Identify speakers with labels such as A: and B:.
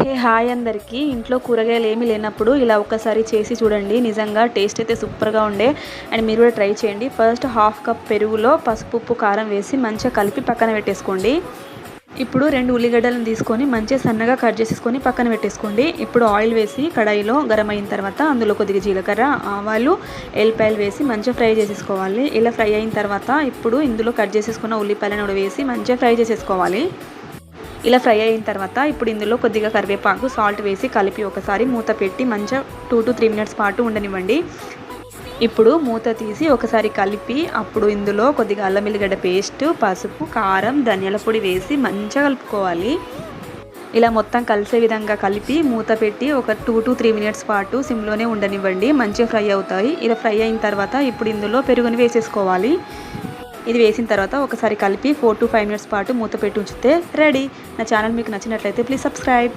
A: Hi అందరికీ. ఇంట్లో కూరగాయలు ఏమీ లేనప్పుడు ఇలా ఒక్కసారి చేసి చూడండి. నిజంగా టేస్ట్ అయితే సూపర్గా ఉండే. అండ్ మీరు కూడా ట్రై చేయండి. ఫస్ట్ హాఫ్ కప్ పెరుగులో పసుపు, ఉప్పు, కారం వేసి మంచిగా కలిపి పక్కన పెట్టేసుకోండి. ఇప్పుడు 2 ఉల్లిగడ్డలను తీసుకొని మంచిగా సన్నగా కట్ చేసేసుకొని పక్కన పెట్టేసుకోండి. ఇప్పుడు ఆయిల్ వేసి కడాయిలో గరం అయిన తర్వాత అందులో కొద్దిగా జీలకర్ర, ఆవాలు, ఎల్లిపాయలు వేసి మంచిగా ఫ్రై చేసేసుకోవాలి. ఇలా ఫ్రై అయిన తర్వాత ఇప్పుడు ఇందులో కట్ చేసేసుకున్న ఉల్లిపాయలను కూడా వేసి మంచిగా ఫ్రై చేసేసుకోవాలి. ఇలా ఫ్రై అయిన తర్వాత ఇప్పుడు ఇందులో కొద్దిగా కరివేపాకు, సాల్ట్ వేసి కలిపి ఒకసారి మూత పెట్టి మంచిగా 2 to 3 మినిట్స్ పాటు ఉండనివ్వండి. ఇప్పుడు మూత తీసి ఒకసారి కలిపి అప్పుడు ఇందులో కొద్దిగా అల్లం వెల్లిగడ్డ పేస్ట్, పసుపు, కారం, ధనియాల పొడి వేసి మంచిగా కలుపుకోవాలి. ఇలా మొత్తం కలిసే విధంగా కలిపి మూత పెట్టి ఒక 2 to 3 మినిట్స్ పాటు సిమ్లోనే ఉండనివ్వండి. మంచిగా ఫ్రై అవుతాయి. ఇలా ఫ్రై అయిన తర్వాత ఇప్పుడు ఇందులో పెరుగుని వేసేసుకోవాలి. ఇది వేసిన తర్వాత ఒకసారి కలిపి 4 to 5 మినిట్స్ పాటు మూత పెట్టి ఉంచితే రెడీ. నా ఛానల్ మీకు నచ్చినట్లయితే ప్లీజ్ సబ్స్క్రైబ్.